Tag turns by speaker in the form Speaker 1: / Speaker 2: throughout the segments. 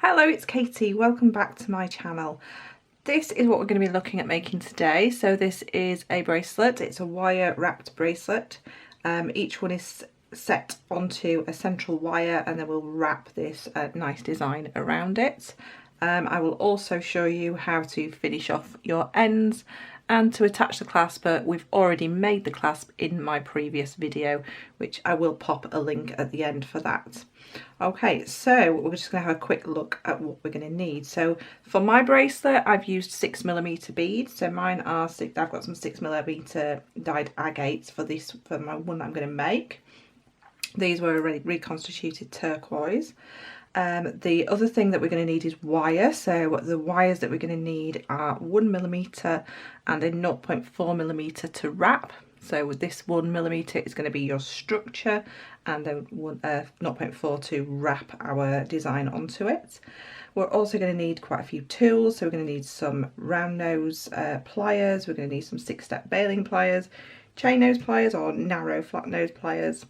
Speaker 1: Hello, it's Katie. Welcome back to my channel. This is what we're going to be looking at making today. So this is a bracelet. It's a wire wrapped bracelet. Each one is set onto a central wire and then we'll wrap this nice design around it. I will also show you how to finish off your ends and to attach the clasp. We've already made the clasp in my previous video, which I will pop a link at the end for that. Okay, so we're just going to have a quick look at what we're going to need. So for my bracelet, I've used 6mm beads. So mine are I've got some 6mm dyed agates for my one that I'm going to make. These were already reconstituted turquoise. The other thing that we're going to need is wire. So the wires that we're going to need are 1mm and a 0.4mm to wrap. So with this 1mm is going to be your structure and then 0.4 to wrap our design onto it. We're also going to need quite a few tools. So we're going to need some round nose pliers, we're going to need some 6-step baling pliers, chain nose pliers or narrow flat nose pliers,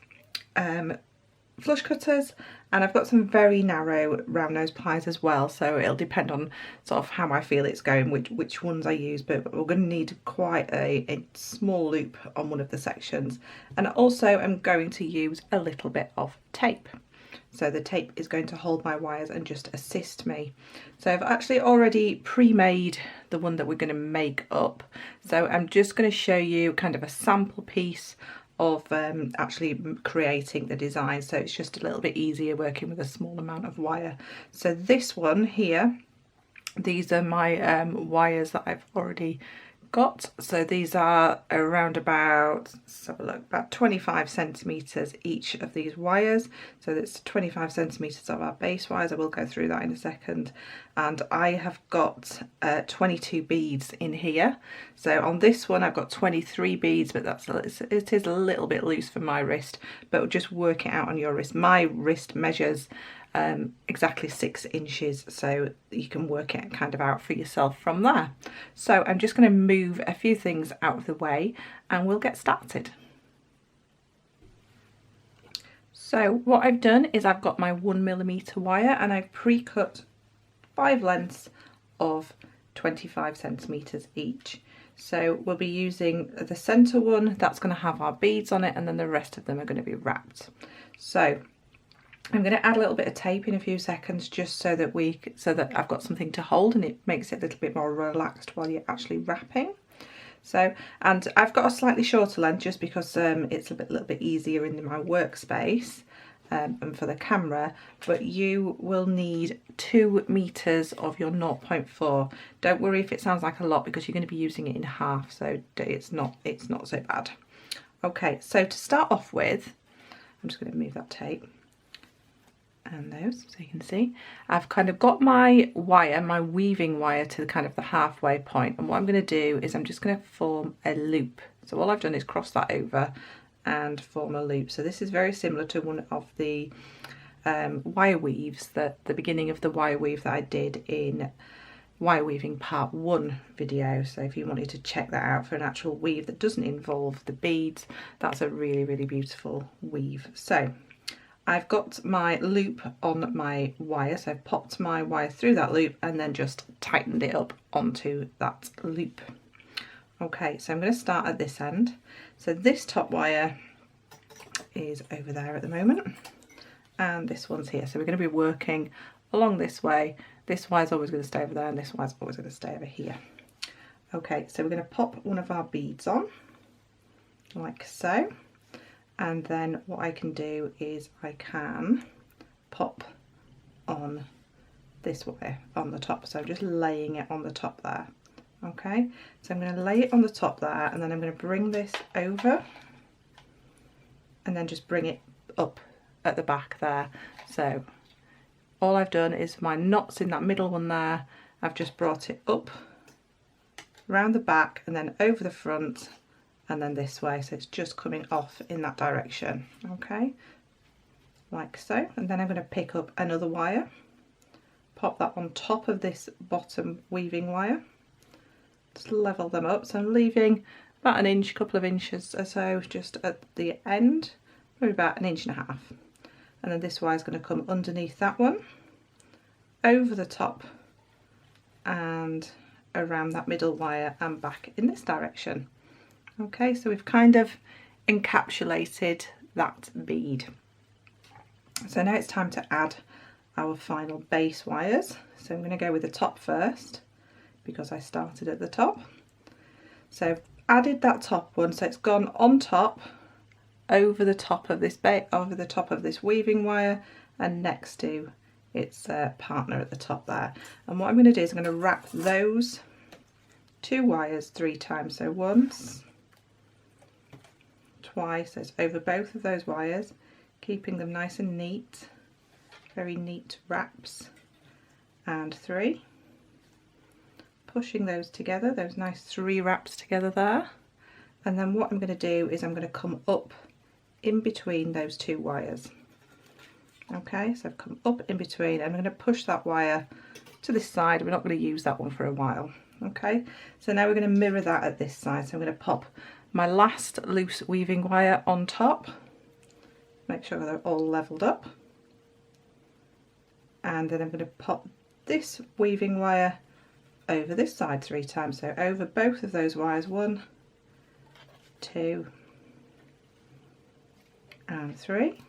Speaker 1: flush cutters, and I've got some very narrow round nose pliers as well, so it'll depend on sort of how I feel it's going, which ones I use, but we're going to need quite a small loop on one of the sections. And also I'm going to use a little bit of tape. So the tape is going to hold my wires and just assist me. So I've actually already pre-made the one that we're going to make up. So I'm just going to show you kind of a sample piece of actually creating the design, so it's just a little bit easier working with a small amount of wire. So this one here, these are my wires that I've already got. So these are around about, let's have a look, about 25 centimeters each of these wires. So that's 25 centimeters of our base wires. I will go through that in a second. And I have got 22 beads in here. So on this one I've got 23 beads, but it is a little bit loose for my wrist, but just work it out on your wrist. My wrist measures exactly 6 inches, so you can work it kind of out for yourself from there. So I'm just going to move a few things out of the way and we'll get started. So what I've done is I've got my 1mm wire and I've pre-cut 5 lengths of 25 centimeters each. So we'll be using the center one, that's going to have our beads on it, and then the rest of them are going to be wrapped. So I'm going to add a little bit of tape in a few seconds just so that I've got something to hold and it makes it a little bit more relaxed while you're actually wrapping. So, and I've got a slightly shorter length just because it's a little bit easier in my workspace and for the camera, but you will need 2 meters of your 0.4. Don't worry if it sounds like a lot because you're going to be using it in half, so it's not so bad. Okay, so to start off with, I'm just going to move that tape and those so you can see I've kind of got my wire, my weaving wire, to kind of the halfway point, and what I'm going to do is I'm just going to form a loop. So all I've done is cross that over and form a loop. So this is very similar to one of the wire weaves, the beginning of the wire weave that I did in wire weaving part 1 video. So if you wanted to check that out for an actual weave that doesn't involve the beads, that's a really beautiful weave. So I've got my loop on my wire, so I've popped my wire through that loop and then just tightened it up onto that loop. Okay, so I'm going to start at this end. So this top wire is over there at the moment and this one's here. So we're going to be working along this way. This wire's always going to stay over there and this wire's always going to stay over here. Okay, so we're going to pop one of our beads on like so. And then what I can do is I can pop on this wire on the top. So I'm just laying it on the top there. Okay, so I'm going to lay it on the top there and then I'm going to bring this over and then just bring it up at the back there. So all I've done is my knots in that middle one there, I've just brought it up round the back and then over the front and then this way, so it's just coming off in that direction. Okay, like so. And then I'm going to pick up another wire, pop that on top of this bottom weaving wire, just level them up. So I'm leaving about an inch, couple of inches or so just at the end, maybe about 1.5 inches. And then this wire is going to come underneath that one over the top and around that middle wire and back in this direction. Okay, so we've kind of encapsulated that bead. So now it's time to add our final base wires. So I'm going to go with the top first because I started at the top. So I've added that top one, so it's gone on top, over the top of this weaving wire, and next to its partner at the top there. And what I'm going to do is I'm going to wrap those two wires 3 times. So once, twice, so it's over both of those wires, keeping them nice and neat, very neat wraps, and 3. Pushing those together, those nice 3 wraps together there. And then what I'm going to do is I'm going to come up in between those 2 wires. Okay, so I've come up in between, and I'm going to push that wire to this side. We're not going to use that one for a while. Okay, so now we're going to mirror that at this side. So I'm going to pop my last loose weaving wire on top, make sure they're all leveled up, and then I'm going to pop this weaving wire over this side 3 times. So over both of those wires, 1, 2 and 3,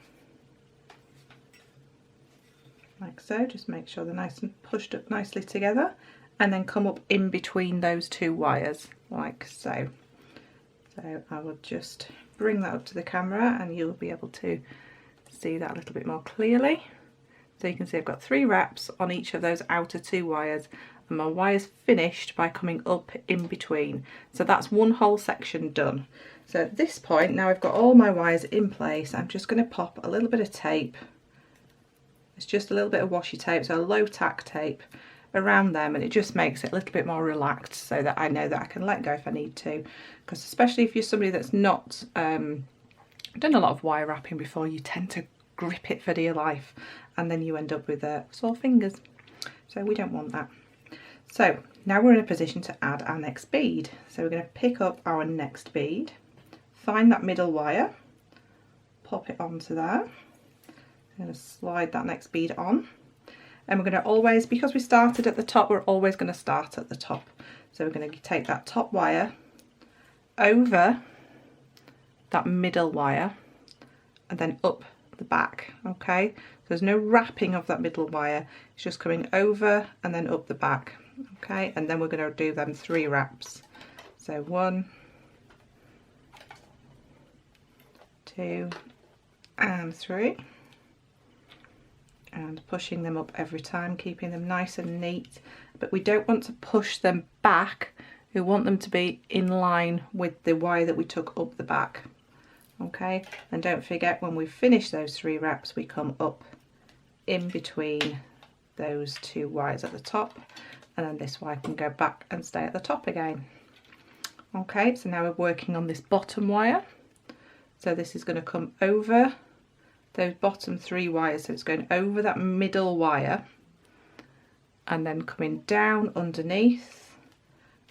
Speaker 1: like so. Just make sure they're nice and pushed up nicely together, and then come up in between those 2 wires like so. So I will just bring that up to the camera and you'll be able to see that a little bit more clearly. So you can see I've got 3 wraps on each of those outer 2 wires, and my wire's finished by coming up in between. So that's one whole section done. So at this point, now I've got all my wires in place, I'm just going to pop a little bit of tape. It's just a little bit of washi tape, so a low tack tape around them, and it just makes it a little bit more relaxed so that I know that I can let go if I need to. Because especially if you're somebody that's not done a lot of wire wrapping before, you tend to grip it for dear life and then you end up with sore fingers. So we don't want that. So now we're in a position to add our next bead. So we're going to pick up our next bead, find that middle wire, pop it onto there. I'm going to slide that next bead on, and we're going to always, because we started at the top, we're always going to start at the top. So we're going to take that top wire over that middle wire and then up the back. Okay, so there's no wrapping of that middle wire, it's just coming over and then up the back. Okay, and then we're going to do them 3 wraps. So 1, 2 and 3, and pushing them up every time, keeping them nice and neat, but we don't want to push them back, we want them to be in line with the wire that we took up the back. Okay, and don't forget, when we finish those 3 wraps, we come up in between those 2 wires at the top, and then this wire can go back and stay at the top again. Okay, so now we're working on this bottom wire. So this is going to come over those bottom 3 wires, so it's going over that middle wire and then coming down underneath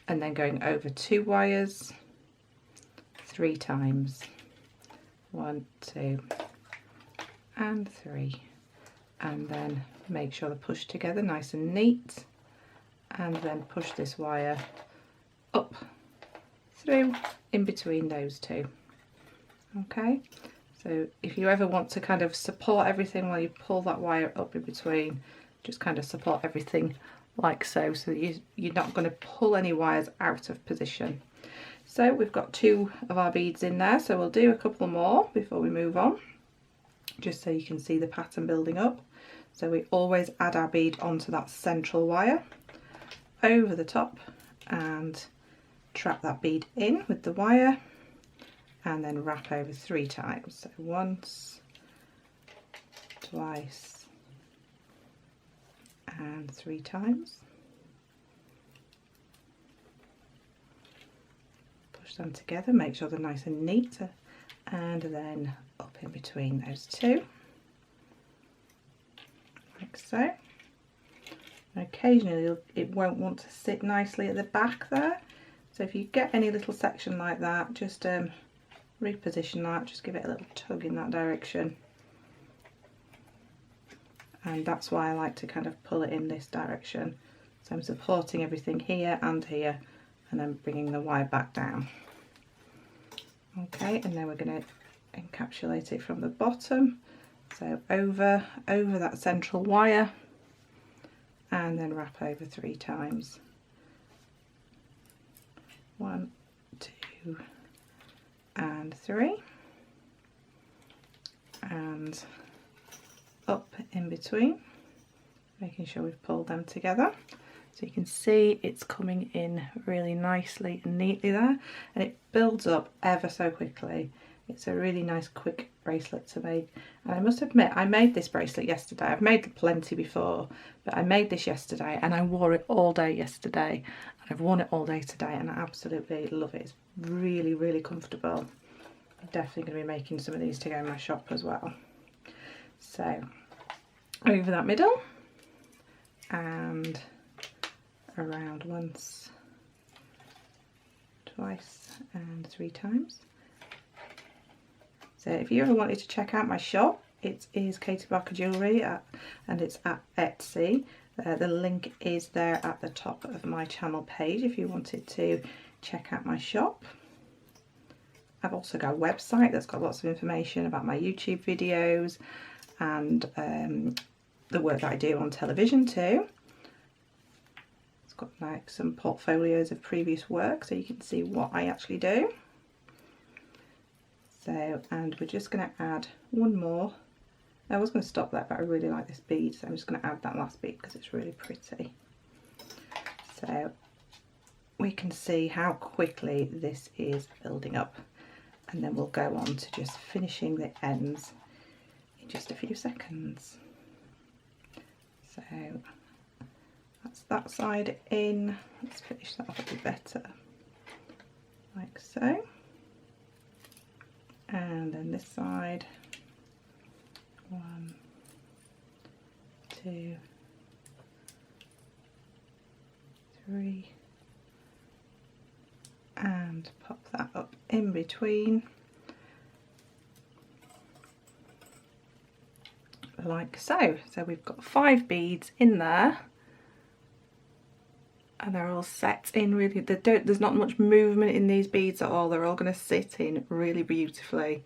Speaker 1: and then going over 2 wires 3 times. 1, 2 and 3, and then make sure they're pushed together nice and neat, and then push this wire up through in between those 2. Okay, so if you ever want to kind of support everything while you pull that wire up in between, just kind of support everything like so, so that you're not going to pull any wires out of position. So we've got 2 of our beads in there, so we'll do a couple more before we move on, just so you can see the pattern building up. So we always add our bead onto that central wire, over the top, and trap that bead in with the wire, and then wrap over 3 times. So once, twice, and 3 times. Push them together, make sure they're nice and neat, and then up in between those 2, like so. And occasionally it won't want to sit nicely at the back there, so if you get any little section like that, just reposition that, just give it a little tug in that direction, and that's why I like to kind of pull it in this direction. So I'm supporting everything here and here, and then bringing the wire back down. Okay, and then we're going to encapsulate it from the bottom, so over that central wire, and then wrap over 3 times. 1, 2 and 3, and up in between, making sure we've pulled them together. So you can see it's coming in really nicely and neatly there, and it builds up ever so quickly. It's a really nice quick bracelet to make, and I must admit I made this bracelet yesterday. I've made plenty before, but I made this yesterday and I wore it all day yesterday, and I've worn it all day today, and I absolutely love it. It's really, really comfortable. I'm definitely going to be making some of these to go in my shop as well. So over that middle and around once, twice and 3 times. So if you ever wanted to check out my shop, it is Katie Barker Jewellery and it's at Etsy. The link is there at the top of my channel page if you wanted to check out my shop. I've also got a website that's got lots of information about my YouTube videos and the work that I do on television too. It's got like some portfolios of previous work so you can see what I actually do. So, and we're just going to add one more. I was going to stop that, but I really like this bead, so I'm just going to add that last bead because it's really pretty. So we can see how quickly this is building up, and then we'll go on to just finishing the ends in just a few seconds. So that's that side in. Let's finish that off a bit better, like so. And then this side, 1, 2, 3, and pop that up in between like so. So we've got 5 beads in there, and they're all set in really, there's not much movement in these beads at all. They're all going to sit in really beautifully,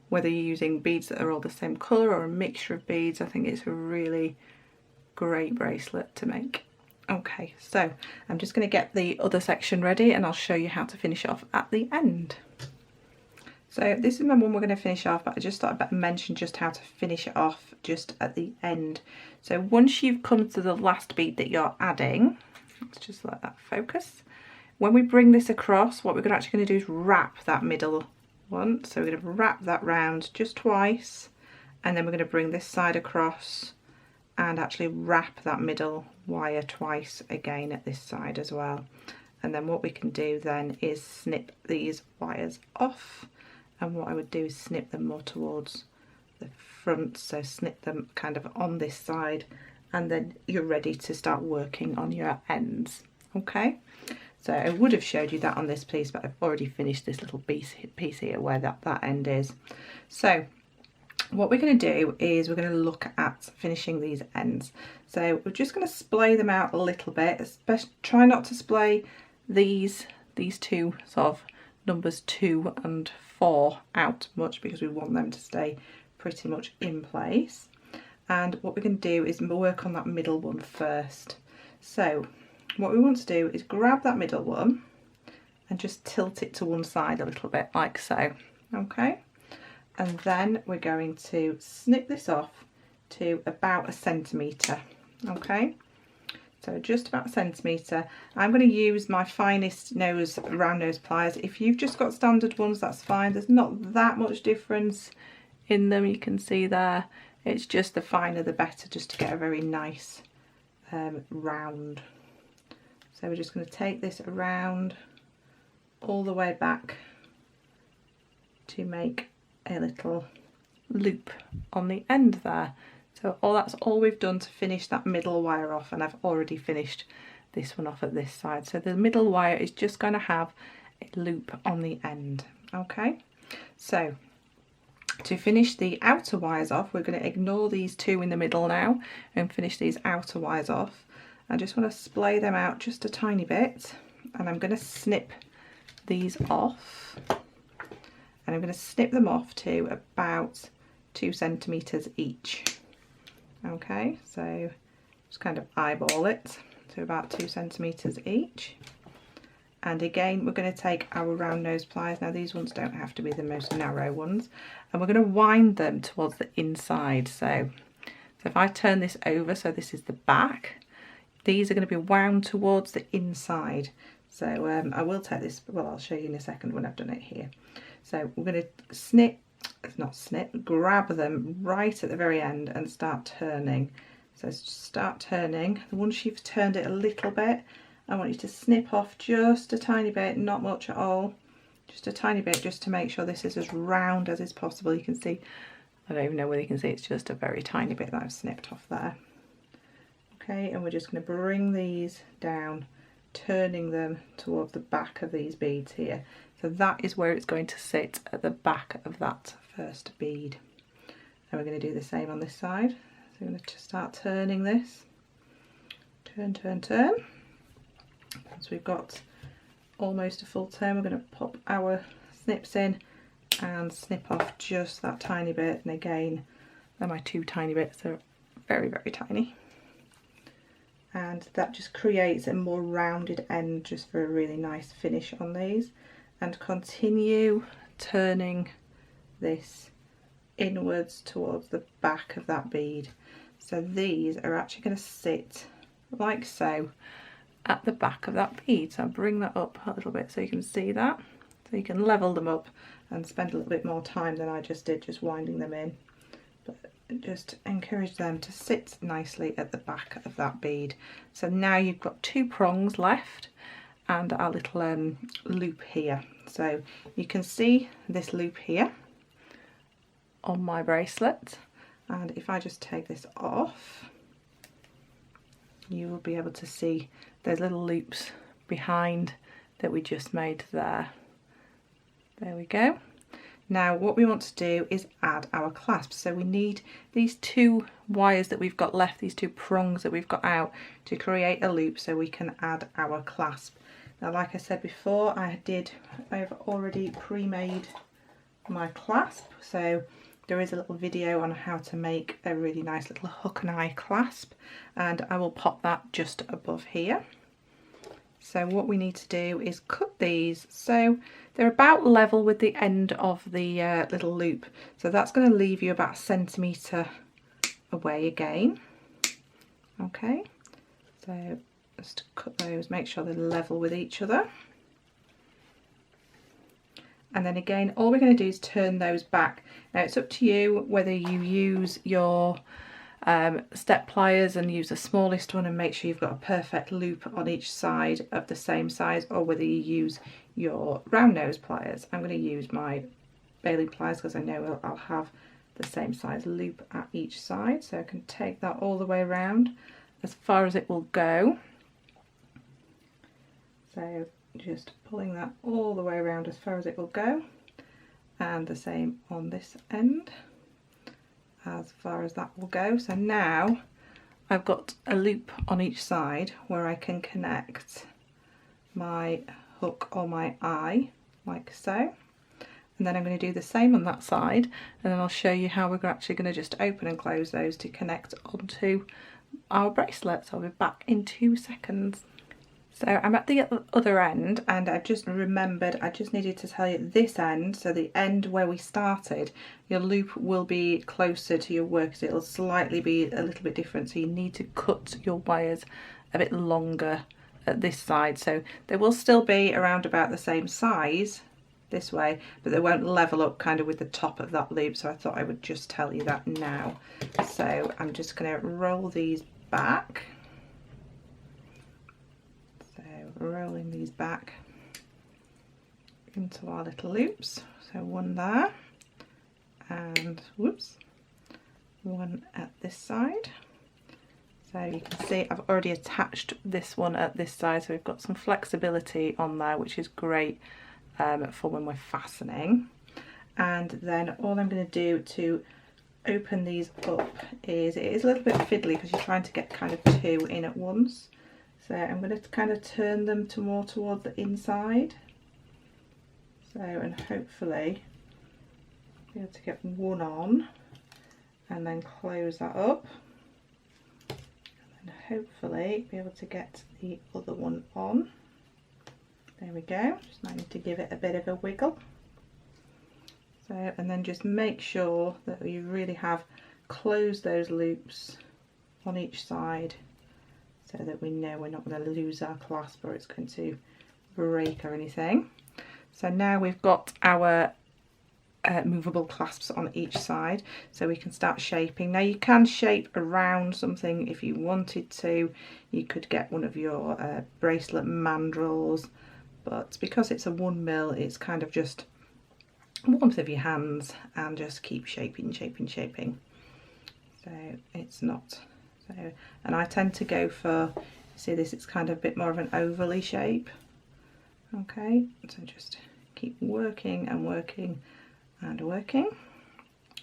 Speaker 1: whether you're using beads that are all the same colour or a mixture of beads. I think it's a really great bracelet to make. Okay, so I'm just going to get the other section ready and I'll show you how to finish off at the end. So this is my one we're going to finish off, but I just thought I'd better mention just how to finish it off just at the end. So once you've come to the last bead that you're adding, let's just let that focus. When we bring this across, what we're actually going to do is wrap that middle one. So we're going to wrap that round just twice, and then we're going to bring this side across and actually wrap that middle wire twice again at this side as well. And then what we can do then is snip these wires off, and what I would do is snip them more towards the front, so snip them kind of on this side, and then you're ready to start working on your ends. Okay, so I would have showed you that on this piece, but I've already finished this little piece here where that end is. So what we're going to do is we're going to look at finishing these ends. So we're just going to splay them out a little bit, especially try not to splay these two sort of numbers 2 and 4 out much, because we want them to stay pretty much in place. And what we're going to do is work on that middle one first. So what we want to do is grab that middle one and just tilt it to one side a little bit like so. Okay, and then we're going to snip this off to about 1 centimetre. Okay, so just about 1 centimetre. I'm going to use my finest round nose pliers. If you've just got standard ones, that's fine. There's not that much difference in them, you can see there. It's just the finer the better, just to get a very nice round. So we're just going to take this around all the way back to make a little loop on the end there. So that's all we've done to finish that middle wire off, and I've already finished this one off at this side. So the middle wire is just going to have a loop on the end. Okay, so To finish the outer wires off, we're going to ignore these two in the middle now and finish these outer wires off. I just want to splay them out just a tiny bit, and I'm going to snip these off, and I'm going to snip them off to about 2 centimetres each. Okay, so just kind of eyeball it to about 2 centimetres each. And again, we're going to take our round nose pliers. Now these ones don't have to be the most narrow ones, and we're going to wind them towards the inside. So if I turn this over, so this is the back, these are going to be wound towards the inside. So I will take this, well, I'll show you in a second when I've done it here. So we're going to grab them right at the very end and start turning. So start turning. Once you've turned it a little bit, I want you to snip off just a tiny bit, not much at all, just a tiny bit, just to make sure this is as round as is possible. You can see, I don't even know whether you can see, it's just a very tiny bit that I've snipped off there. Okay, and we're just going to bring these down, turning them towards the back of these beads here. So that is where it's going to sit, at the back of that first bead. And we're going to do the same on this side. So we're going to start turning this, turn, turn, turn. Once we've got almost a full turn, we're going to pop our snips in and snip off just that tiny bit. And again, they're my 2 tiny bits, they're very, very tiny. And that just creates a more rounded end, just for a really nice finish on these. And continue turning this inwards towards the back of that bead. So these are actually going to sit like so at the back of that bead. So I'll bring that up a little bit so you can see that. So you can level them up and spend a little bit more time than I just did, just winding them in. But just encourage them to sit nicely at the back of that bead. So now you've got 2 prongs left and our little loop here. So you can see this loop here on my bracelet, and if I just take this off, you will be able to see those little loops behind that we just made there. There we go. Now what we want to do is add our clasps. So we need these 2 wires that we've got left, these 2 prongs that we've got out, to create a loop so we can add our clasp. Now like I said before, I've already pre-made my clasp, so there is a little video on how to make a really nice little hook and eye clasp, and I will pop that just above here. So what we need to do is cut these so they're about level with the end of the little loop. So that's going to leave you about 1 centimetre away again. Okay, so just cut those, make sure they're level with each other. And then again, all we're going to do is turn those back. Now it's up to you whether you use your step pliers and use the smallest one and make sure you've got a perfect loop on each side of the same size, or whether you use your round nose pliers. I'm going to use my Bailey pliers because I know I'll have the same size loop at each side. So I can take that all the way around as far as it will go. So just pulling that all the way around as far as it will go, and the same on this end as far as that will go. So now I've got a loop on each side where I can connect my hook or my eye like so, and then I'm going to do the same on that side, and then I'll show you how we're actually going to just open and close those to connect onto our bracelet. So I'll be back in 2 seconds. So I'm at the other end, and I've just remembered I just needed to tell you this end, so the end where we started, your loop will be closer to your work, so it'll slightly be a little bit different, so you need to cut your wires a bit longer at this side. So they will still be around about the same size this way, but they won't level up kind of with the top of that loop, so I thought I would just tell you that now. So I'm just going to roll these back. Rolling these back into our little loops. So one there, and whoops, one at this side. So you can see I've already attached this one at this side, so we've got some flexibility on there, which is great for when we're fastening. And then all I'm going to do to open these up is, it is a little bit fiddly because you're trying to get kind of two in at once. So I'm going to kind of turn them to more towards the inside. So, and hopefully be able to get one on and then close that up. And hopefully be able to get the other one on. There we go. Just might need to give it a bit of a wiggle. So, and then just make sure that you really have closed those loops on each side so that we know we're not going to lose our clasp or it's going to break or anything. So now we've got our movable clasps on each side, so we can start shaping. Now you can shape around something if you wanted to. You could get one of your bracelet mandrels, but because it's a 1mm, it's kind of just warmth of your hands and just keep shaping. So it's not so, and I tend to go for, see this, it's kind of a bit more of an ovally shape. Okay, so just keep working and working and working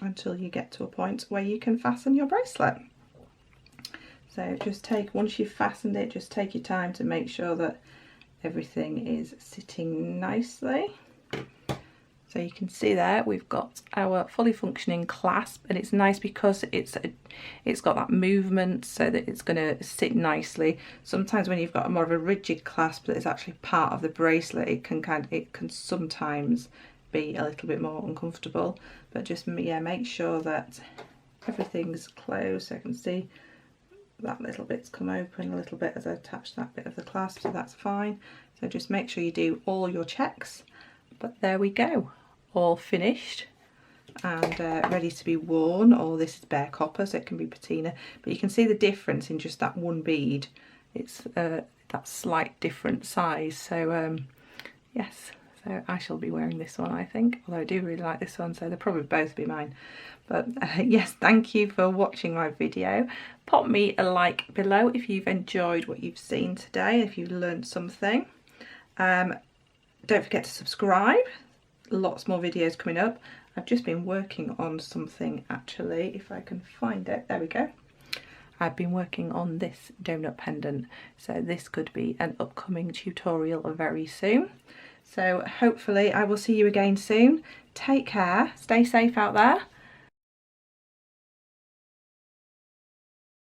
Speaker 1: until you get to a point where you can fasten your bracelet. So just take, once you've fastened it, just take your time to make sure that everything is sitting nicely. So you can see there we've got our fully functioning clasp, and it's nice because it's got that movement so that it's going to sit nicely. Sometimes when you've got a more of a rigid clasp that is actually part of the bracelet, it can sometimes be a little bit more uncomfortable. But just, yeah, make sure that everything's closed. So I can see that little bit's come open a little bit as I attach that bit of the clasp, so that's fine. So just make sure you do all your checks. But there we go, all finished and ready to be worn. Or this is bare copper, so it can be patina, but you can see the difference in just that one bead. It's that slight different size. So yes, so I shall be wearing this one, I think, although I do really like this one, so they'll probably both be mine. But yes, thank you for watching my video. Pop me a like below if you've enjoyed what you've seen today, if you've learned something. Don't forget to subscribe, lots more videos coming up. I've just been working on something, actually, if I can find it, there we go. I've been working on this donut pendant, so this could be an upcoming tutorial very soon. So hopefully I will see you again soon. Take care, stay safe out there,